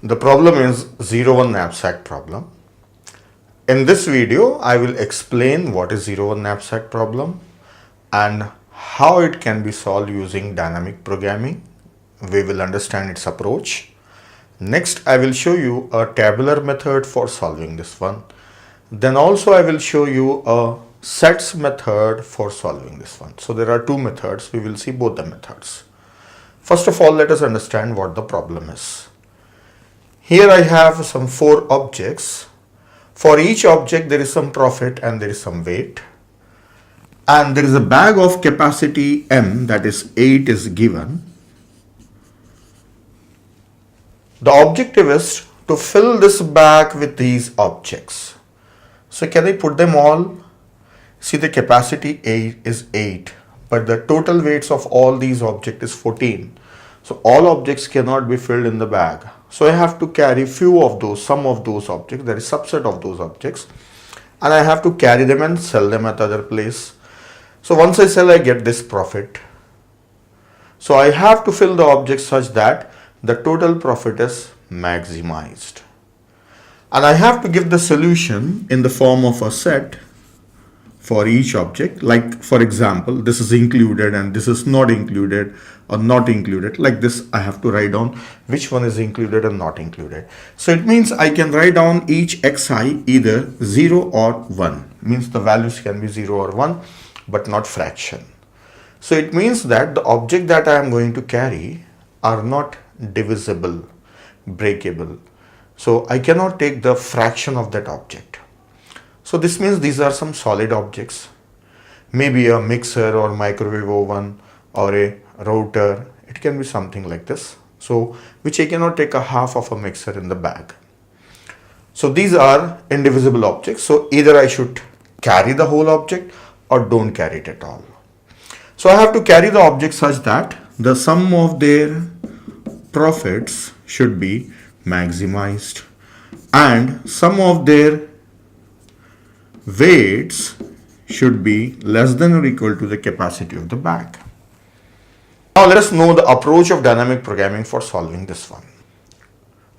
The problem is 0-1 knapsack problem. In this video, I will explain what is 0-1 knapsack problem and how it can be solved using dynamic programming. We will understand its approach. Next, I will show you a tabular method for solving this one. Then also I will show you a sets method for solving this one. So there are two methods. We will see both the methods. First of all, let us understand what the problem is. Here I have some 4 objects. For each object there is some profit and there is some weight. And there is a bag of capacity M, that is 8, is given. The objective is to fill this bag with these objects. So can I put them all? See, the capacity is 8, but the total weights of all these objects is 14. So all objects cannot be filled in the bag. So I have to carry few of those, some of those objects, that is subset of those objects, and I have to carry them and sell them at other place. So once I sell, I get this profit. So I have to fill the objects such that the total profit is maximized. And I have to give the solution in the form of a set for each object. Like for example, this is included and this is not included or not included. Like this, I have to write down which one is included and not included. So it means I can write down each xi either 0 or 1. Means the values can be 0 or 1, but not fraction. So it means that the object that I am going to carry are not divisible, breakable. So I cannot take the fraction of that object. So this means these are some solid objects, maybe a mixer or microwave oven or a router. It can be something like this. So which I cannot take a half of a mixer in the bag. So these are indivisible objects. So either I should carry the whole object or don't carry it at all. So I have to carry the object such that the sum of their profits should be maximized and sum of their weights should be less than or equal to the capacity of the bag. Now let us know the approach of dynamic programming for solving this one.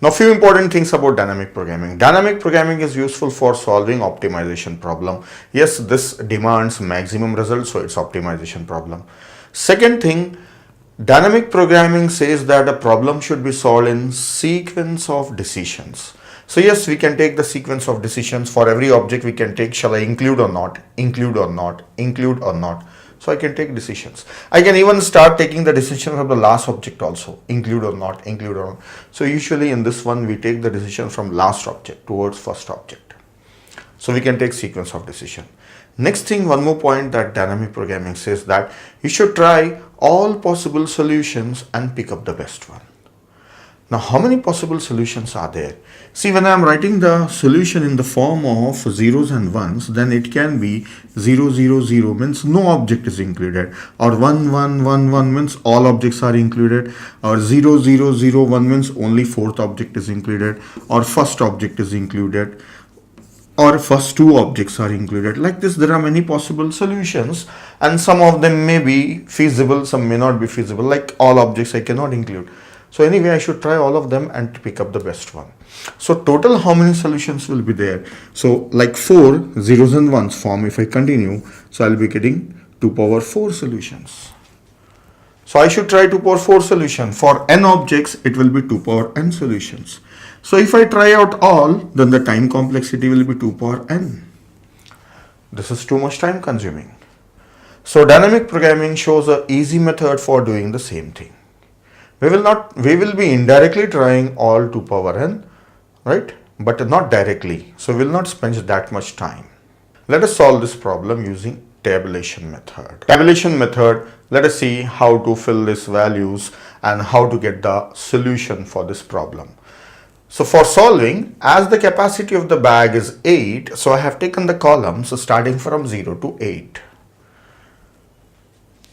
Now few important things about dynamic programming. Dynamic programming is useful for solving optimization problem. Yes, this demands maximum results, so it's optimization problem. Second thing, dynamic programming says that a problem should be solved in sequence of decisions. So yes, we can take the sequence of decisions for every object. We can take, shall I include or not, include or not, include or not. So I can take decisions. I can even start taking the decision from the last object also, include or not, include or not. So usually in this one, we take the decision from last object towards first object. So we can take sequence of decision. Next thing, one more point that dynamic programming says that you should try all possible solutions and pick up the best one. Now, how many possible solutions are there? See, when I am writing the solution in the form of zeros and ones, then it can be 0, 0, 0 means no object is included, or 1, 1, 1, 1 means all objects are included, or 0, 0, 0, 1 means only fourth object is included, or first object is included, or first 2 objects are included. Like this, there are many possible solutions and some of them may be feasible, some may not be feasible. Like all objects I cannot include. So anyway, I should try all of them and pick up the best one. So total how many solutions will be there? So like 4 zeros and ones form, if I continue, so I'll be getting 2 power 4 solutions. So I should try 2 power 4 solution. For n objects, it will be 2 power n solutions. So if I try out all, then the time complexity will be 2 power n. This is too much time consuming. So dynamic programming shows an easy method for doing the same thing. We will be indirectly trying all 2 power n, right? But not directly. So we will not spend that much time. Let us solve this problem using tabulation method. Tabulation method, let us see how to fill these values and how to get the solution for this problem. So for solving, as the capacity of the bag is 8, so I have taken the columns starting from 0 to 8.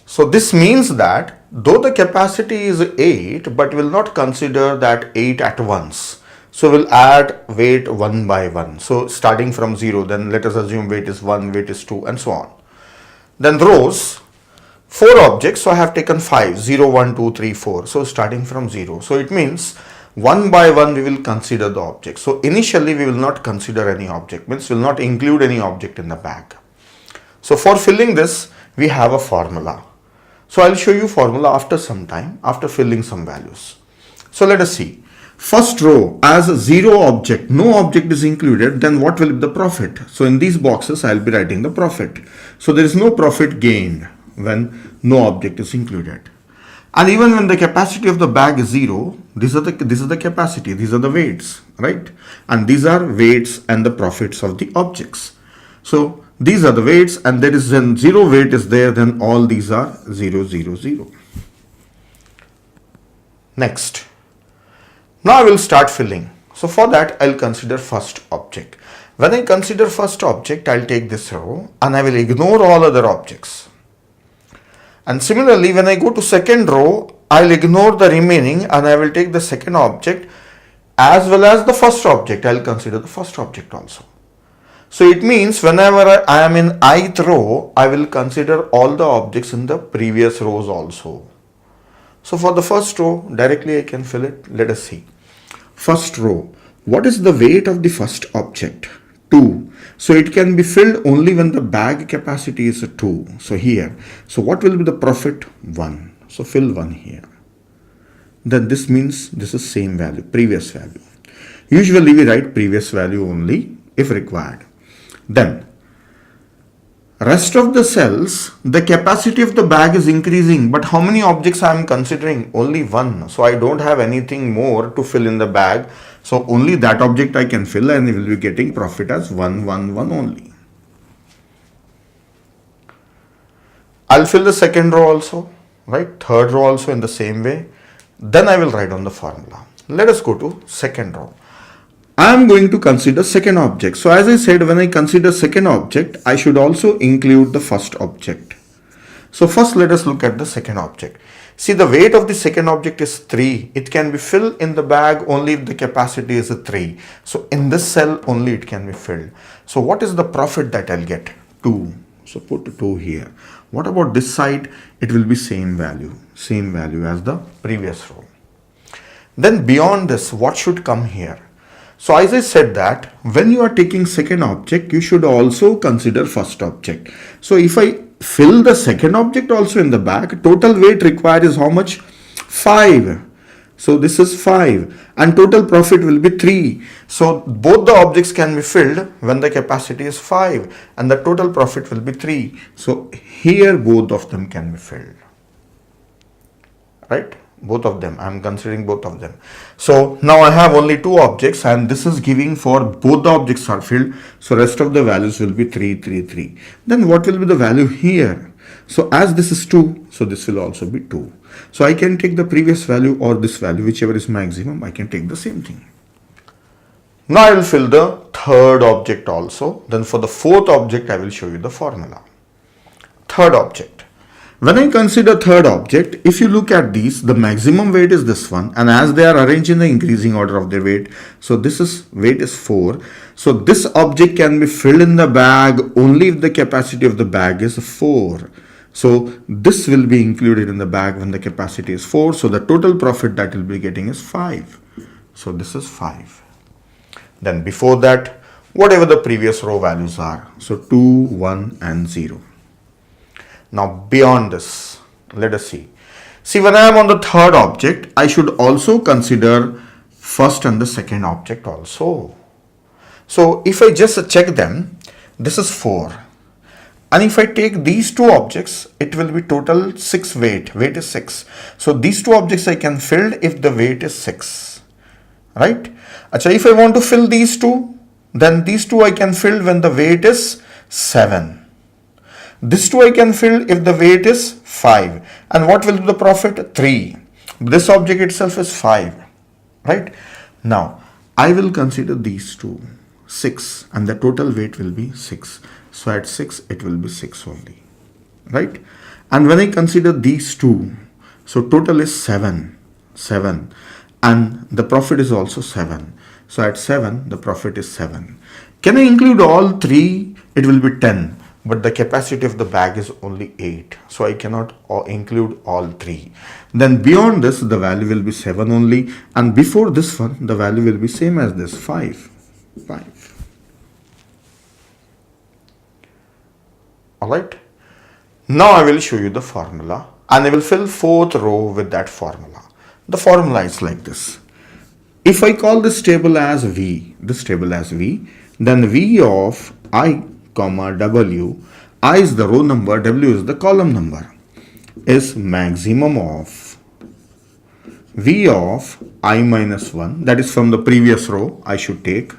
So this means that though the capacity is 8, but will not consider that 8 at once. So we'll add weight one by one. So starting from 0, then let us assume weight is 1, weight is 2 and so on. Then rows, 4 objects. So I have taken 5, 0, 1, 2, 3, 4. So starting from 0. So it means one by one we will consider the object. So initially we will not consider any object, means we will not include any object in the bag. So for filling this, we have a formula. So I'll show you formula after some time, after filling some values. So let us see. First row, as zero object, no object is included, then what will be the profit? So in these boxes, I'll be writing the profit. So there is no profit gained when no object is included. And even when the capacity of the bag is zero, this is the capacity, these are the weights, right? And these are weights and the profits of the objects. So these are the weights, and there is when zero weight is there, then all these are 0, 0, 0. Next. Now I will start filling. So for that, I'll consider first object. When I consider first object, I'll take this row and I will ignore all other objects. And similarly, when I go to second row, I'll ignore the remaining and I will take the second object as well as the first object. I'll consider the first object also. So it means whenever I am in ith row, I will consider all the objects in the previous rows also. So for the first row, directly I can fill it. Let us see. First row, what is the weight of the first object? 2. So it can be filled only when the bag capacity is 2. So here, so what will be the profit? 1. So fill 1 here. Then this means this is same value, previous value. Usually we write previous value only if required. Then rest of the cells, the capacity of the bag is increasing, but how many objects I am considering? Only 1. So I don't have anything more to fill in the bag. So only that object I can fill, and we will be getting profit as 1, 1, 1 only. I'll fill the second row also, right? Third row also in the same way. Then I will write on the formula. Let us go to second row. I am going to consider second object. So as I said, when I consider second object, I should also include the first object. So first let us look at the second object. See, the weight of the second object is 3. It can be filled in the bag only if the capacity is 3. So in this cell only it can be filled. So what is the profit that I'll get? 2. So put 2 here. What about this side? It will be same value as the previous row. Then beyond this, what should come here? So as I said that when you are taking second object, you should also consider first object. So if I fill the second object also in the bag, total weight required is how much? 5. So this is 5 and total profit will be 3. So both the objects can be filled when the capacity is 5 and the total profit will be 3. So here both of them can be filled, right? Both of them, I am considering both of them. So now I have only 2 objects and this is giving for both the objects are filled. So rest of the values will be 3, 3, 3. Then what will be the value here? So as this is 2, so this will also be 2. So I can take the previous value or this value, whichever is maximum, I can take the same thing. Now I will fill the third object also. Then for the fourth object, I will show you the formula. Third object. When I consider third object, if you look at these, the maximum weight is this one, and as they are arranged in the increasing order of their weight, so this is weight is 4. So this object can be filled in the bag only if the capacity of the bag is 4. So this will be included in the bag when the capacity is 4. So the total profit that will be getting is 5. So this is 5. Then before that, whatever the previous row values are. So 2, 1 and 0. Now beyond this, let us see. See, when I am on the third object, I should also consider first and the second object also. So if I just check them, this is 4. And if I take these 2 objects, it will be total 6 weight. Weight is 6. So these 2 objects I can fill if the weight is 6. Right? Achha, if I want to fill these 2, then these 2 I can fill when the weight is 7. This 2 I can fill if the weight is 5. And what will be the profit? 3. This object itself is 5. Right? Now, I will consider these 2. 6. And the total weight will be 6. So at 6, it will be 6 only. Right? And when I consider these 2, so total is 7. 7. And the profit is also 7. So at 7, the profit is 7. Can I include all 3? It will be 10. but the capacity of the bag is only 8, so I cannot include all 3. Then beyond this the value will be 7 only, and before this one the value will be same as this, 5. Alright, now I will show you the formula and I will fill 4th row with that formula. The formula is like this. If I call this table as V, then V of I comma W, I is the row number, W is the column number, is maximum of V of I minus 1, that is from the previous row I should take,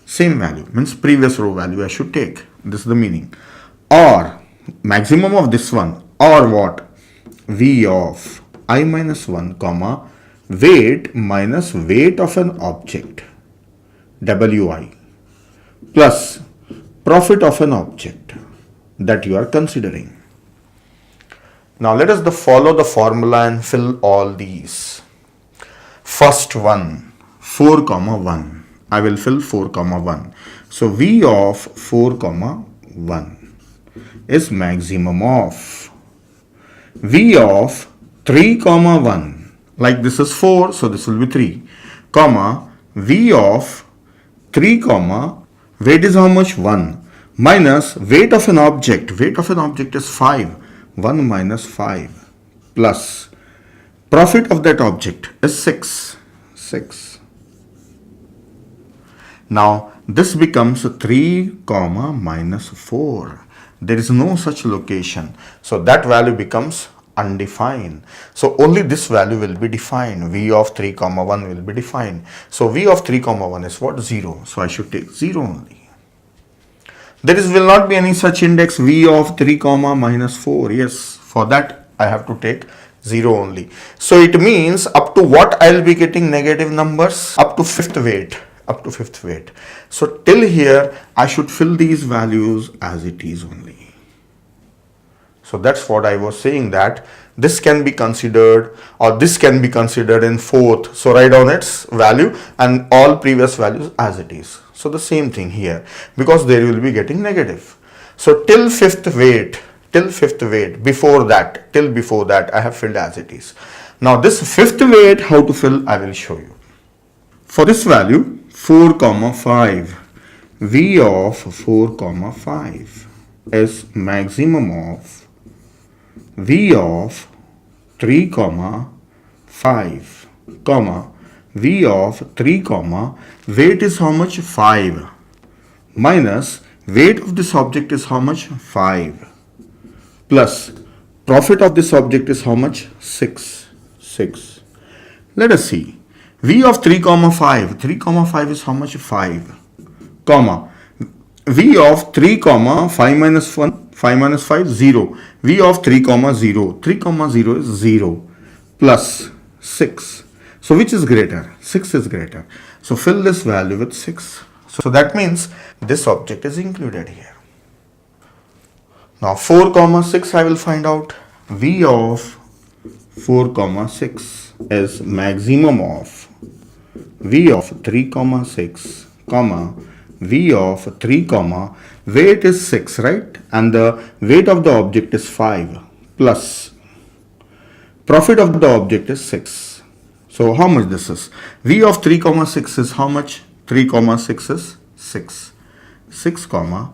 same value, means previous row value I should take, this is the meaning, or maximum of this one, or what, V of I minus 1 comma weight minus weight of an object, Wi, plus profit of an object that you are considering. Now let us follow the formula and fill all these. First one, 4 comma 1. I will fill 4 comma 1. So V of 4 comma 1 is maximum of V of 3 comma 1. Like this is 4, so this will be 3, comma V of 3 comma weight is how much, 1, minus weight of an object is 5, 1 minus 5, plus profit of that object is 6. Now this becomes 3 comma minus 4. There is no such location, so that value becomes undefined. So only this value will be defined. V of 3 comma 1 will be defined. So V of 3 comma 1 is what, 0. So I should take 0 only. There will not be any such index V of 3 comma minus 4. Yes, for that I have to take 0 only. So it means up to what I will be getting negative numbers? Up to 5th weight. So till here I should fill these values as it is only. So that's what I was saying, that this can be considered, or this can be considered in 4th. So write down its value and all previous values as it is. So the same thing here, because they will be getting negative. So till 5th weight, before that I have filled as it is. Now this 5th weight, how to fill, I will show you. For this value 4 comma 5, V of 4 comma 5 is maximum of V of 3 comma 5 comma V of 3 comma weight is how much, 5, minus weight of this object is how much, 5, plus profit of this object is how much, 6. Let us see. V of 3 comma 5 is how much, 5, comma V of 3 comma 5 minus 1, 5 minus 5, 0. V of 3 comma 0 is 0, plus 6. So which is greater? 6 is greater. So fill this value with 6. So that means this object is included here. Now 4 comma 6 I will find out. V of 4 comma 6 is maximum of V of 3 comma 6 comma V of 3 comma weight is 6, right, and the weight of the object is 5, plus profit of the object is 6. So how much this is? V of 3 comma 6 is how much? 3 comma 6 is 6 comma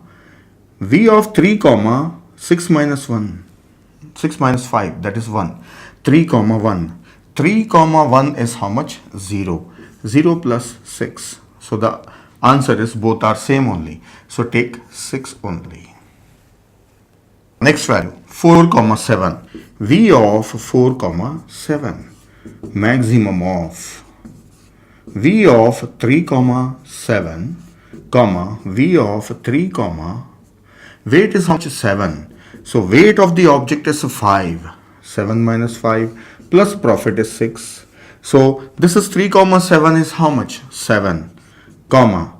V of 3 comma 6 minus 1, 6 minus 5, that is 1, 3 comma 1 is how much? 0 plus 6. So the answer is both are same only. So take 6 only. Next value 4 comma 7. V of 4 comma 7. Maximum of V of 3 comma 7 comma V of 3 comma weight is how much? 7. So weight of the object is 5. 7 minus 5 plus profit is 6. So this is 3 comma 7 is how much? 7. Comma.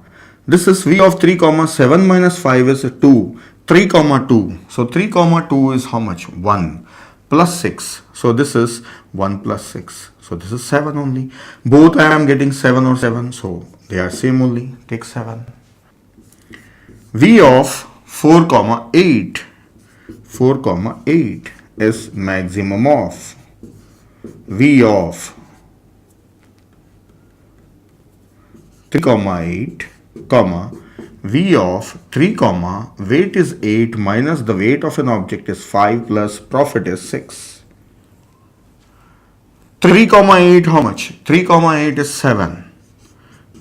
This is V of 3 comma 7 minus 5 is 2. 3 comma 2. So 3 comma 2 is how much? 1 plus 6. So this is 1 plus 6. So this is 7 only. Both I am getting 7 or 7. So they are same only. Take 7. V of 4 comma 8. 4 comma 8 is maximum of V of 3 comma 8 comma V of 3 comma weight is 8 minus the weight of an object is 5 plus profit is 6. 3 comma 8 how much? 3 comma 8 is 7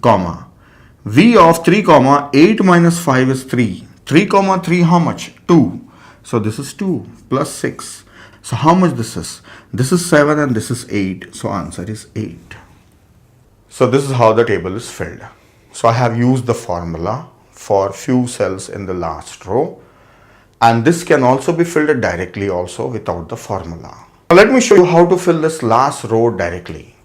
comma V of 3 comma 8 minus 5 is 3. 3 comma 3 how much? 2. So this is 2 plus 6. So how much this is? This is 7 and this is 8. So answer is 8. So this is how the table is filled. So I have used the formula for few cells in the last row, and this can also be filled directly also without the formula. Now let me show you how to fill this last row directly.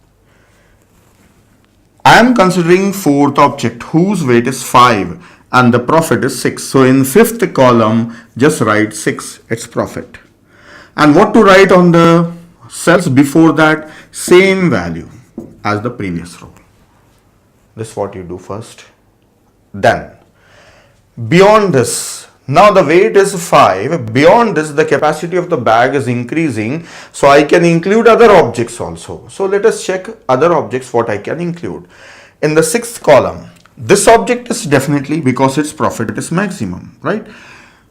I am considering fourth object whose weight is 5 and the profit is 6. So in fifth column just write 6, its profit. And what to write on the cells before that? Same value as the previous row. This is what you do first. Then beyond this, now the weight is 5. Beyond this, the capacity of the bag is increasing. So I can include other objects also. So let us check other objects what I can include. In the sixth column, this object is definitely because its profit is maximum, right?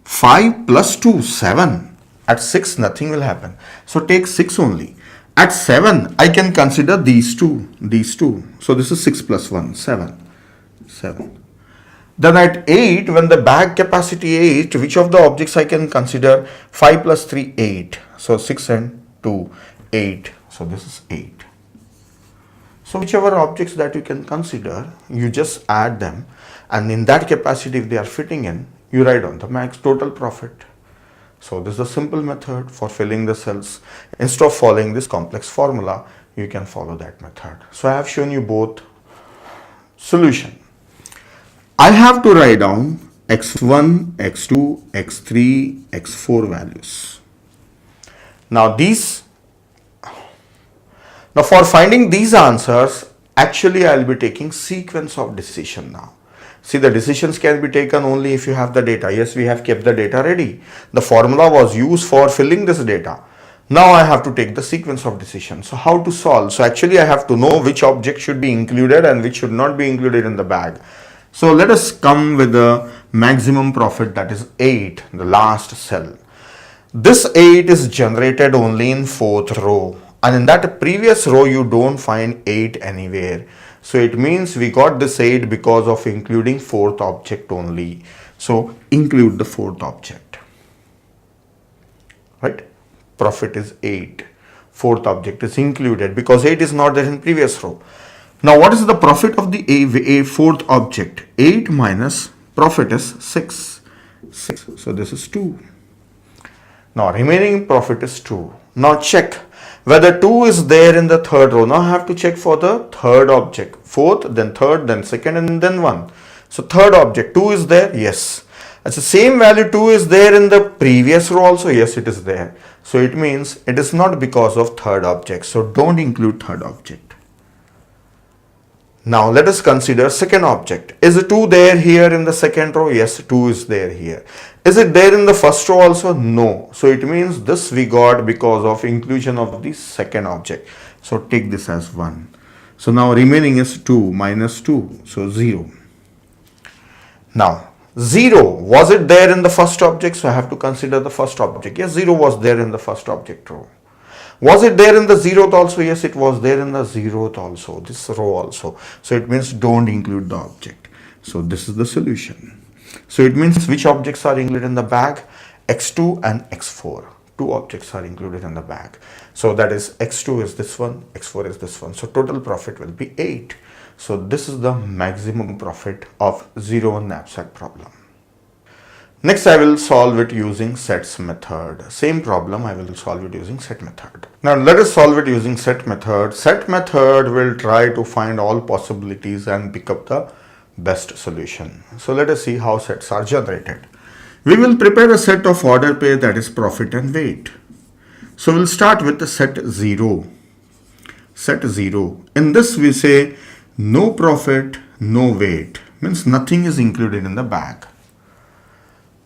5 plus 2, 7. At 6, nothing will happen. So take 6 only. At 7, I can consider these two. So this is 6 plus 1, 7. Then at 8, when the bag capacity 8, which of the objects I can consider? 5 plus 3, 8. So 6 and 2, 8. So this is 8. So whichever objects that you can consider, you just add them. And in that capacity, if they are fitting in, you write on the max total profit. So this is a simple method for filling the cells. Instead of following this complex formula, you can follow that method. So I have shown you both solution. I have to write down x1, x2, x3, x4 values. Now for finding these answers, actually I will be taking sequence of decision now. See, the decisions can be taken only if you have the data. Yes, we have kept the data ready. The formula was used for filling this data. Now I have to take the sequence of decision. So how to solve? So actually I have to know which object should be included and which should not be included in the bag. So let us come with the maximum profit, that is 8, the last cell. This 8 is generated only in fourth row. And in that previous row, you don't find 8 anywhere. So it means we got this 8 because of including fourth object only. So include the fourth object. Right? Profit is 8. Fourth object is included because 8 is not there in previous row. Now what is the profit of the a fourth object? 8 minus profit is 6. 6. So this is 2. Now remaining profit is 2. Now check whether 2 is there in the third row. Now I have to check for the third object. Fourth, then third, then second, and then 1. So third object, 2 is there? Yes. It's the same value 2 is there in the previous row also? Yes, it is there. So it means it is not because of third object. So don't include third object. Now let us consider second object. Is 2 there here in the second row? Yes, 2 is there here. Is it there in the first row also? No. So it means this we got because of inclusion of the second object. So take this as 1. So now remaining is 2 minus 2. So 0. Now 0, was it there in the first object? So I have to consider the first object. Yes, 0 was there in the first object row. Was it there in the 0th also? Yes, it was there in the 0th also, this row also. So it means don't include the object. So this is the solution. So it means which objects are included in the bag? X2 and X4. 2 objects are included in the bag. So that is X2 is this one, X4 is this one. So total profit will be 8. So this is the maximum profit of 0 knapsack problem. Next, I will solve it using sets method. Same problem, I will solve it using set method. Now, let us solve it using set method. Set method will try to find all possibilities and pick up the best solution. So, let us see how sets are generated. We will prepare a set of order pair, that is profit and weight. So, we'll start with the set 0. Set 0. In this, we say no profit, no weight. Means nothing is included in the bag.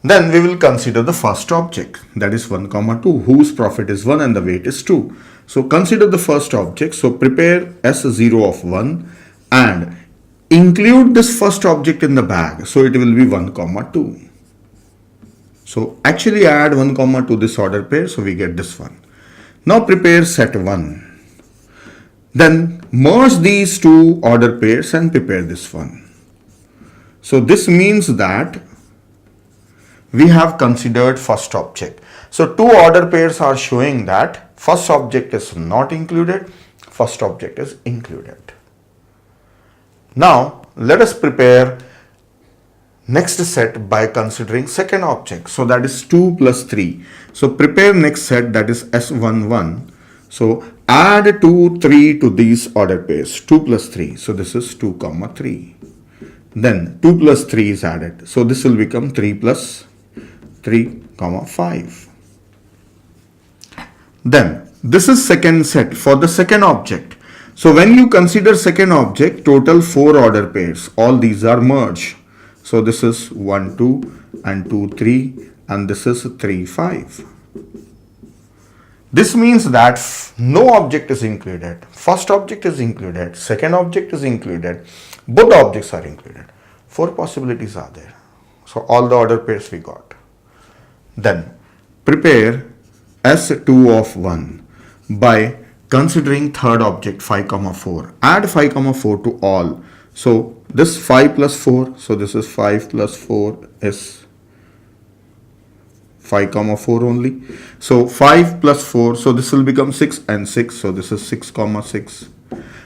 Then we will consider the first object, that is 1 comma 2, whose profit is 1 and the weight is 2. So consider the first object. So prepare S0 of 1 and include this first object in the bag. So it will be 1 comma 2. So actually add 1 comma to this order pair, so we get this one. Now prepare set 1. Then merge these two order pairs and prepare this one. So this means that we have considered first object. So two order pairs are showing that first object is not included, first object is included. Now let us prepare next set by considering second object. So that is 2 plus 3. So prepare next set, that is S11. So add 2, 3 to these order pairs, 2 plus 3. So this is 2 comma 3. Then 2 plus 3 is added. So this will become 3 plus 3 comma 5. Then this is second set for the second object. So when you consider second object, total 4 order pairs, all these are merged. So this is 1 2 and 2 3 and this is 3 5. This means that no object is included. First object is included, second object is included, both objects are included. 4 possibilities are there. So all the order pairs we got. Then prepare S2 of 1 by considering third object 5 comma 4. Add 5 comma 4 to all. So this 5 plus 4, so this is 5 plus 4 is 5 comma 4 only. So 5 plus 4, so this will become 6 and 6, so this is 6 comma 6.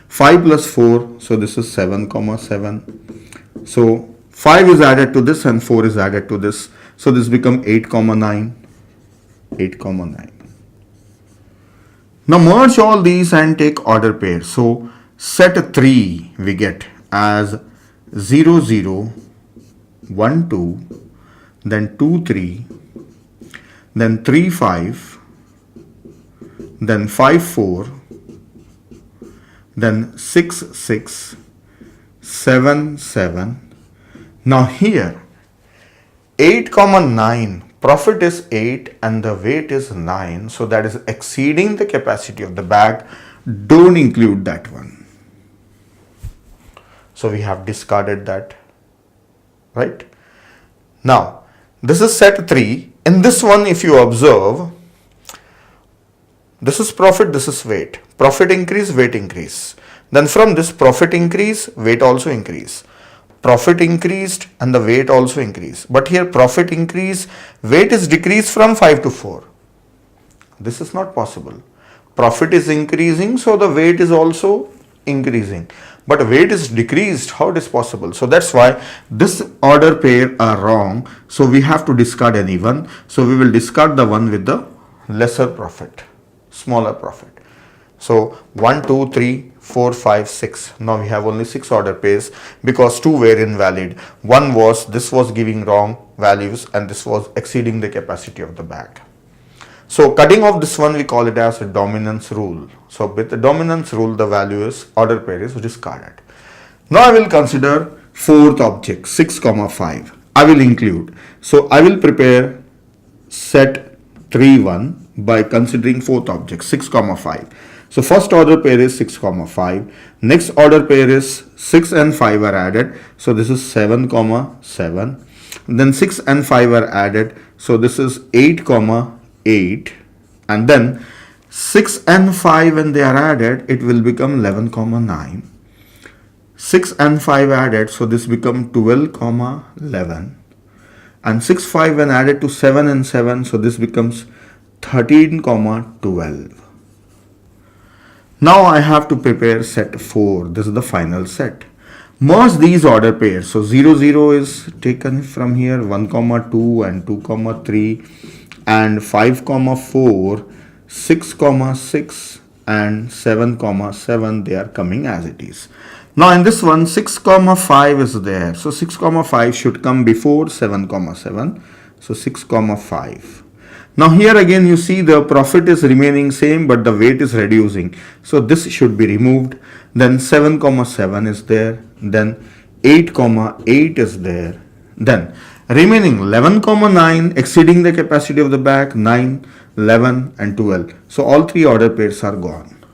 5 plus 4, so this is 7 comma 7. So 5 is added to this and 4 is added to this. So this become 8 comma 9. 8 comma 9. Now merge all these and take order pair. So set 3 we get as 0 0 1 2, then 2 3, then 3 5, then 5 4, then 6 6, 7 7. Now here 8 comma 9, profit is 8 and the weight is 9, so that is exceeding the capacity of the bag. Don't include that one. So we have discarded that, right? Now this is set 3. In this one, if you observe, this is profit, this is weight. Profit increase, weight increase. Then from this profit increase, weight also increase. Profit increased and the weight also increased. But here profit increase, weight is decreased from 5 to 4. This is not possible. Profit is increasing, so the weight is also increasing. But weight is decreased, how it is possible? So that's why this order pair are wrong. So we have to discard any one. So we will discard the one with the lesser profit, smaller profit. So 1, 2, 3, 4, 5, 6. Now we have only 6 order pairs because 2 were invalid. One was, this was giving wrong values and this was exceeding the capacity of the bag. So cutting off this one, we call it as a dominance rule. So with the dominance rule, the value is order pair is discarded. Now I will consider fourth object 6 comma 5. I will include. So I will prepare set 3 1 by considering fourth object 6 comma 5. So first order pair is 6 comma 5. Next order pair is 6 and 5 are added. So this is 7 comma 7. Then 6 and 5 are added. So this is 8 comma 8. And then 6 and 5 when they are added, it will become 11 comma 9. 6 and 5 added, so this become 12 comma 11. And 6 5 when added to 7 and 7, so this becomes 13 comma 12. Now I have to prepare set 4. This is the final set. Merge these order pairs. So 0 0 is taken from here, 1 comma 2 and 2 comma 3 and 5 comma 4, 6 comma 6 and 7 comma 7, they are coming as it is. Now in this one 6 comma 5 is there. So 6 comma 5 should come before 7 comma 7. So 6 comma 5. Now here again you see the profit is remaining same but the weight is reducing. So this should be removed. Then 7 comma 7 is there. Then 8 comma 8 is there. Then Remaining 11, 9 exceeding the capacity of the bag, 9, 11 and 12. So all three order pairs are gone.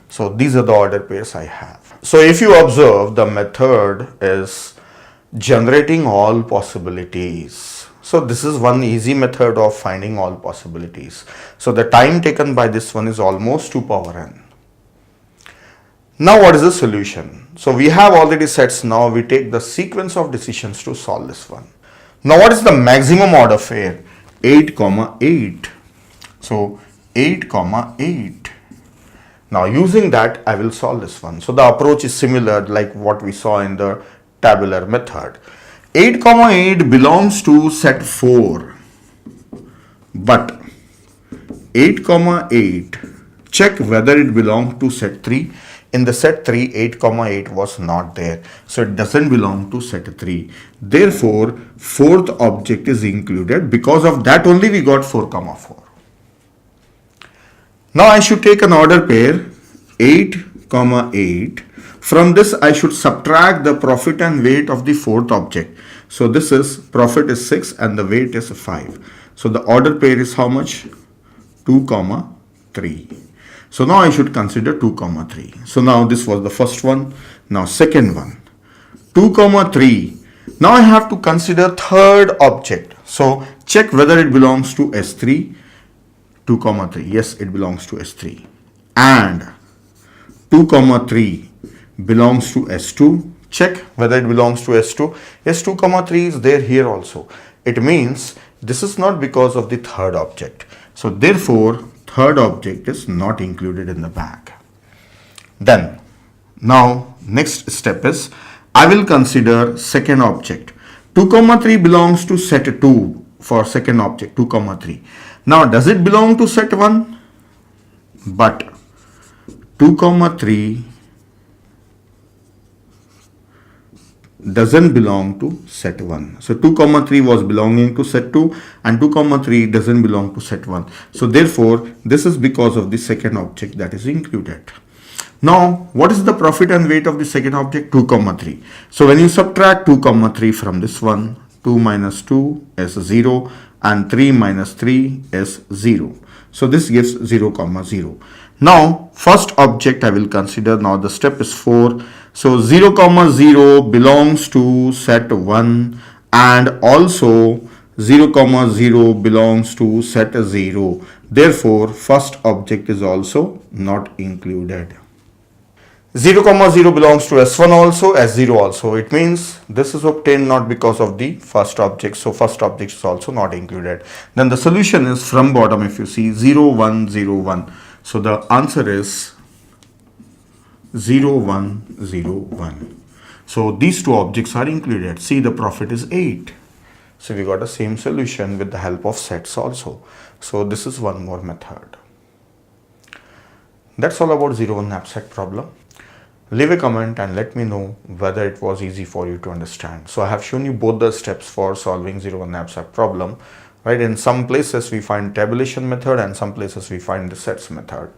So these are the order pairs I have. So if you observe, the method is generating all possibilities. So this is one easy method of finding all possibilities. So the time taken by this one is almost 2 power n. Now what is the solution? So we have already sets. Now we take the sequence of decisions to solve this one. Now what is the maximum order pair? 8, 8. So 8, 8. Now using that I will solve this one. So the approach is similar like what we saw in the tabular method. 8, 8 belongs to set 4. But 8, 8 check whether it belongs to set 3. In the set 3, 8, 8 was not there. So it doesn't belong to set 3. Therefore, fourth object is included. Because of that only we got 4, 4. Now I should take an order pair 8, 8. From this I should subtract the profit and weight of the fourth object. So this is profit is 6 and the weight is 5. So the order pair is how much? 2, 3. So now I should consider 2, 3. So now this was the first one. Now second one. 2, 3. Now I have to consider third object. So check whether it belongs to S3. 2, 3. Yes, it belongs to S3. And 2, 3 belongs to S2. Check whether it belongs to S2. Yes, 2, 3 is there here also. It means this is not because of the third object. So therefore, third object is not included in the bag. Then, now next step is I will consider second object. 2, 3 belongs to set 2 for second object 2, 3. Now does it belong to set 1? But 2, 3 doesn't belong to set 1. So 2, 3 was belonging to set 2 and 2, 3 doesn't belong to set 1. So therefore, this is because of the second object that is included. Now, what is the profit and weight of the second object? 2, 3. So when you subtract 2, 3 from this one, 2 minus 2 is 0 and 3 minus 3 is 0. So this gives 0, 0. Now, first object I will consider. Now the step is 4. So 0, 0 belongs to set 1 and also 0, 0 belongs to set 0. Therefore, first object is also not included. 0, 0 belongs to S1 also, S0 also. It means this is obtained not because of the first object. So first object is also not included. Then the solution is from bottom if you see 0, 1, 0, 1. So the answer is 0, 1, 0, 1. So these two objects are included. See, the profit is 8. So we got the same solution with the help of sets also. So this is one more method. That's all about 0, 1 knapsack problem. Leave a comment and let me know whether it was easy for you to understand. So I have shown you both the steps for solving 0, 1 knapsack problem. Right, in some places we find tabulation method and some places we find the sets method.